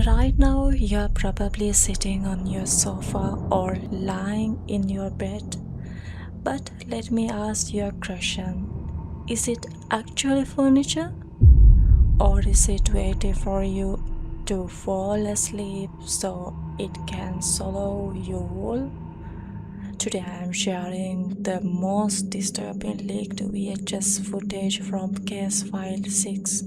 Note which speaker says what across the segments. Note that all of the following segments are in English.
Speaker 1: Right now, you're probably sitting on your sofa or lying in your bed. But let me ask you a question. Is it actually furniture? Or is it waiting for you to fall asleep so it can swallow you whole? Today I am sharing the most disturbing leaked VHS footage from case file 6.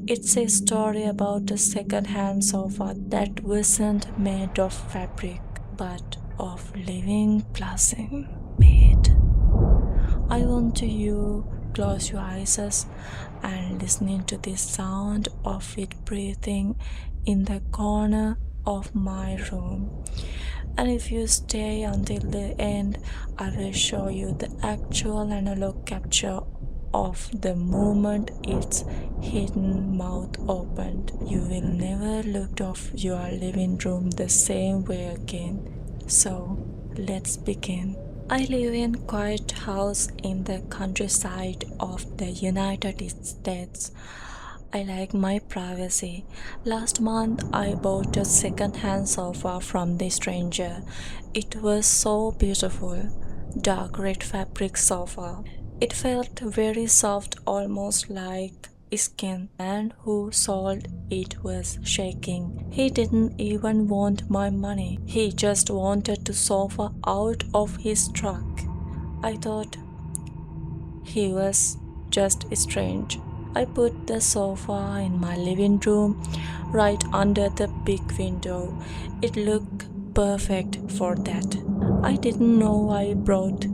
Speaker 1: It's a story about a second-hand sofa that wasn't made of fabric but of living plastic made. I want you close your eyes and listening to the sound of it breathing in the corner of my room. And if you stay until the end, I will show you the actual analog capture of the moment its hidden mouth opened. You will never look off your living room the same way again. So, let's begin. I live in a quiet house in the countryside of the United States. I like my privacy. Last month, I bought a second-hand sofa from the stranger. It was so beautiful, dark red fabric sofa. It felt very soft, almost like skin. The man who sold it was shaking. He didn't even want my money. He just wanted the sofa out of his truck. I thought he was just strange. I put the sofa in my living room, right under the big window. It looked perfect for that. I didn't know I brought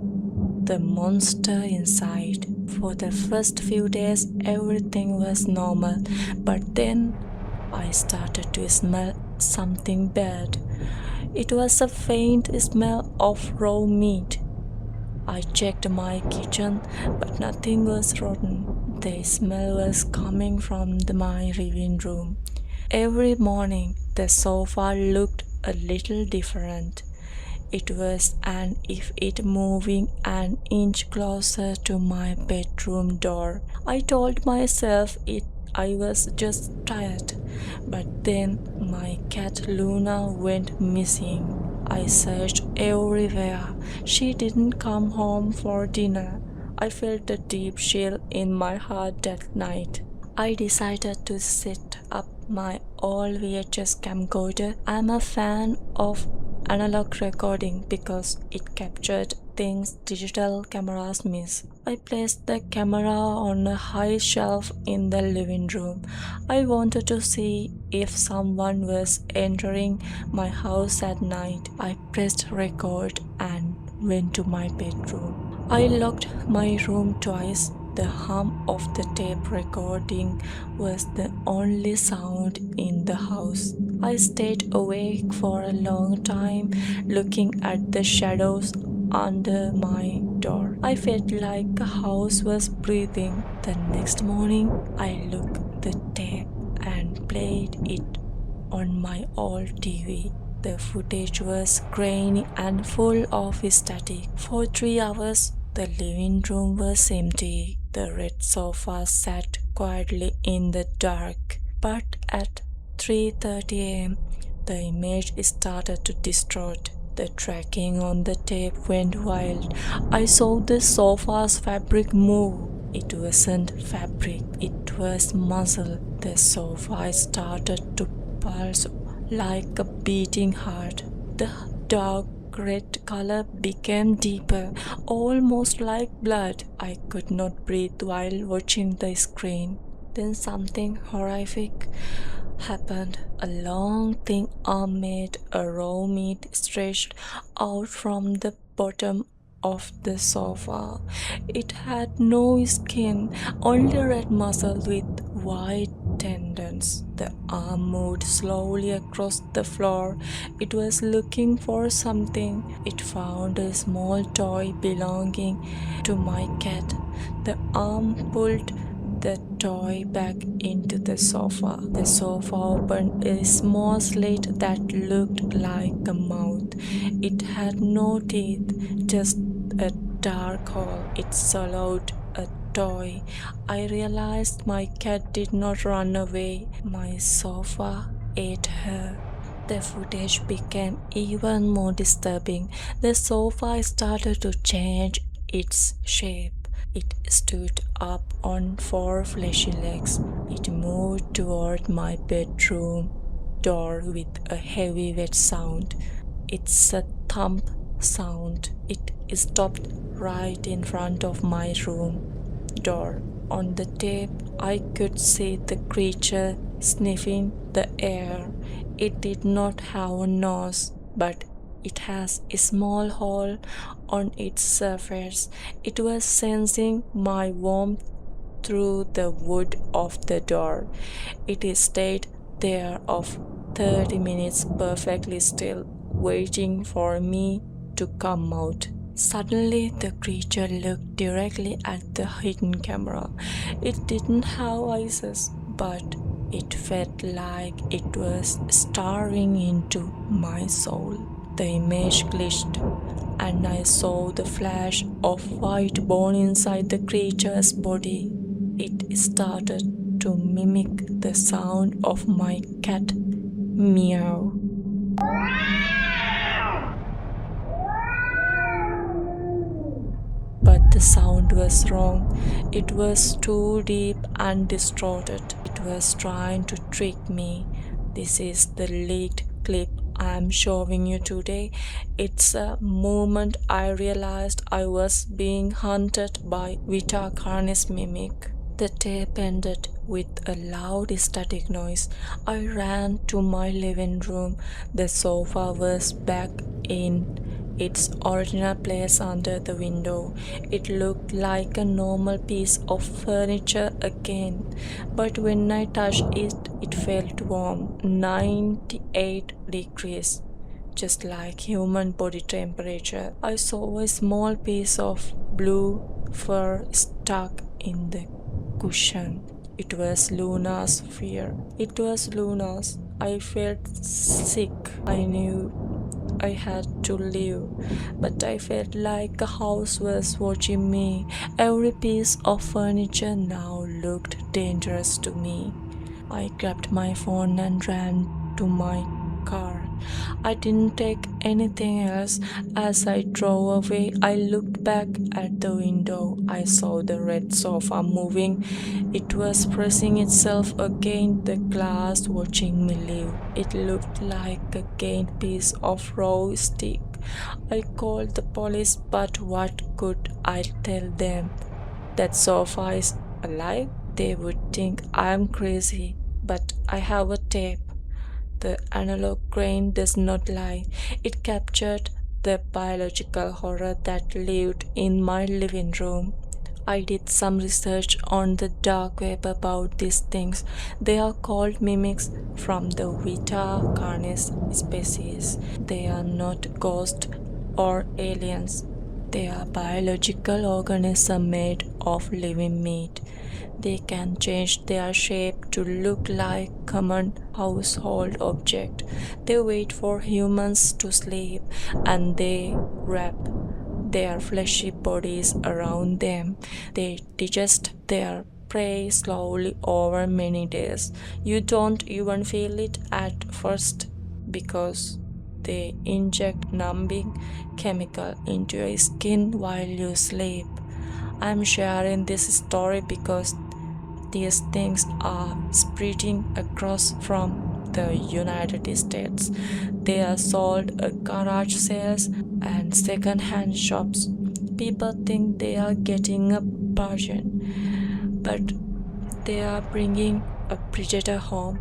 Speaker 1: the monster inside. For the first few days, everything was normal, but then I started to smell something bad. It was a faint smell of raw meat. I checked my kitchen, but nothing was rotten. The smell was coming from my living room. Every morning, the sofa looked a little different. It was as if it moving an inch closer to my bedroom door. I told myself I was just tired, but then my cat Luna went missing. I searched everywhere. She didn't come home for dinner. I felt a deep chill in my heart that night. I decided to set up my old VHS camcorder. I'm a fan of analog recording because it captured things digital cameras miss. I placed the camera on a high shelf in the living room. I wanted to see if someone was entering my house at night. I pressed record and went to my bedroom. I locked my room twice. The hum of the tape recording was the only sound in the house. I stayed awake for a long time, looking at the shadows under my door. I felt like the house was breathing. The next morning, I looked the tape and played it on my old TV. The footage was grainy and full of static. For 3 hours, the living room was empty. The red sofa sat quietly in the dark. But at 3:30 a.m., the image started to distort. The tracking on the tape went wild. I saw the sofa's fabric move. It wasn't fabric, it was muscle. The sofa started to pulse like a beating heart. The dark red color became deeper, almost like blood. I could not breathe while watching the screen. Then something horrific happened. A long thin arm made a raw meat stretched out from the bottom of the sofa. It had no skin, only red muscle with white tendons. The arm moved slowly across the floor. It was looking for something. It found a small toy belonging to my cat. The arm pulled the toy back into the sofa. The sofa opened a small slit that looked like a mouth. It had no teeth, just a dark hole. It swallowed a toy. I realized my cat did not run away. My sofa ate her. The footage became even more disturbing. The sofa started to change its shape. It stood up on four fleshy legs. It moved toward my bedroom door with a heavy wet sound. It's a thump sound. It stopped right in front of my room door. On the tape, I could see the creature sniffing the air. It did not have a nose, but it has a small hole on its surface. It was sensing my warmth through the wood of the door. It stayed there of 30 minutes perfectly still, waiting for me to come out. Suddenly, the creature looked directly at the hidden camera. It didn't have eyes, but it felt like it was staring into my soul. The image glitched, and I saw the flash of white bone inside the creature's body. It started to mimic the sound of my cat, Meow. But the sound was wrong. It was too deep and distorted. It was trying to trick me. This is the leaked clip I am showing you today. It's a moment I realized I was being hunted by Vita Carni's mimic. The tape ended with a loud static noise. I ran to my living room. The sofa was back in its original place under the window. It looked like a normal piece of furniture again, but when I touched it, it felt warm, 98 degrees, just like human body temperature. I saw a small piece of blue fur stuck in the cushion. It was Luna's fear. It was Luna's. I felt sick. I knew I had to leave, but I felt like a house was watching me. Every piece of furniture now looked dangerous to me. I grabbed my phone and ran to my car. I didn't take anything else. As I drove away, I looked back at the window. I saw the red sofa moving. It was pressing itself against the glass, watching me leave. It looked like a gained piece of raw steak. I called the police, but what could I tell them? That sofa is alive? They would think I'm crazy, but I have a tape. The analog grain does not lie. It captured the biological horror that lived in my living room. I did some research on the dark web about these things. They are called mimics from the Vita Carnis species. They are not ghosts or aliens. They are biological organisms made of living meat. They can change their shape to look like common household objects. They wait for humans to sleep and they wrap their fleshy bodies around them. They digest their prey slowly over many days. You don't even feel it at first because they inject numbing chemical into your skin while you sleep. I'm sharing this story because these things are spreading across from the United States. They are sold at garage sales and second-hand shops. People think they are getting a bargain, but they are bringing a predator home.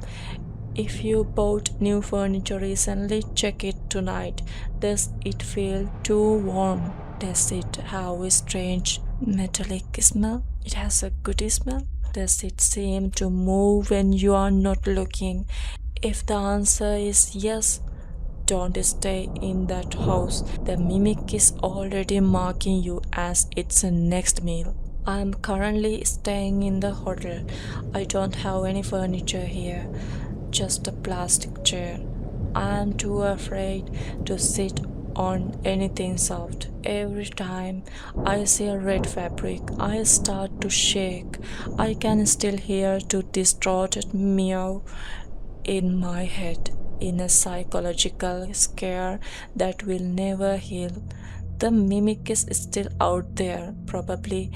Speaker 1: If you bought new furniture recently, check it tonight. Does it feel too warm? Does it have a strange metallic smell? It has a good smell? Does it seem to move when you are not looking? If the answer is yes, don't stay in that house. The mimic is already marking you as its next meal. I am currently staying in the hotel. I don't have any furniture here, just a plastic chair. I am too afraid to sit on anything soft. Every time I see a red fabric, I start to shake. I can still hear the distorted meow in my head, in a psychological scare that will never heal. The mimic is still out there, probably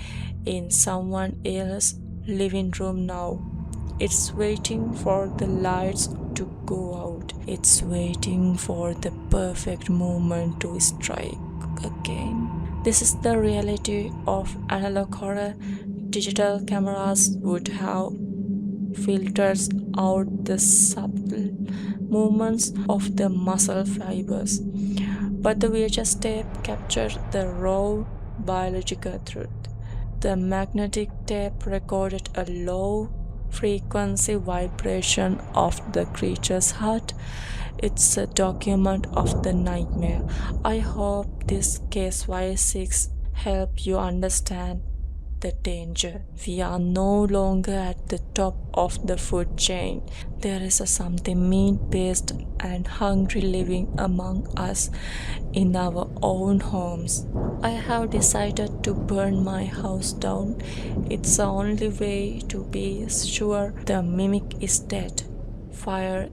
Speaker 1: in someone else's living room now. It's waiting for the lights to go out. It's waiting for the perfect moment to strike again. This is the reality of analog horror. Digital cameras would have filters out the subtle movements of the muscle fibers, but the VHS tape captured the raw biological truth. The magnetic tape recorded a low frequency vibration of the creature's heart. It's a document of the nightmare. I hope this case Y6 help you understand the danger. We are no longer at the top of the food chain. There is something meat-based and hungry living among us in our own homes. I have decided to burn my house down. It's the only way to be sure the mimic is dead. Fire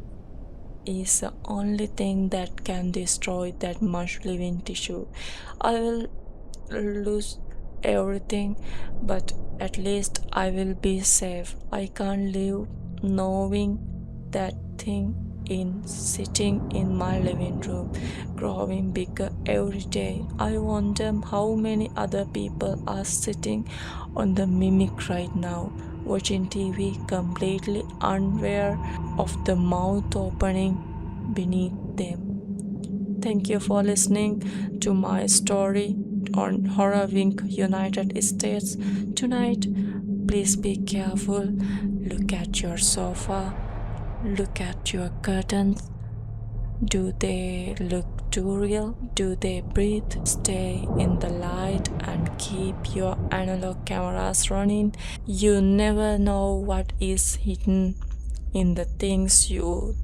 Speaker 1: is the only thing that can destroy that much living tissue. I will lose everything, but at least I will be safe. I can't live knowing that thing in sitting in my living room, growing bigger every day. I wonder how many other people are sitting on the mimic right now, watching TV completely unaware of the mouth opening beneath them. Thank you for listening to my story on Horror Wink, United States. Tonight, please be careful. Look at your sofa. Look at your curtains. Do they look too real? Do they breathe? Stay in the light and keep your analog cameras running. You never know what is hidden in the things you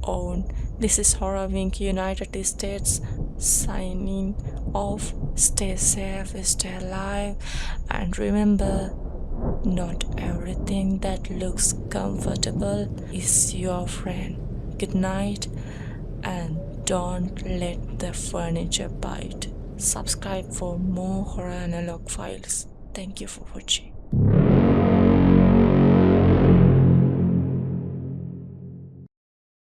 Speaker 1: own. This is Horror Wink United States signing off. Stay safe, stay alive, and remember, not everything that looks comfortable is your friend. Good night, and don't let the furniture bite. Subscribe for more horror analog files. Thank you for watching.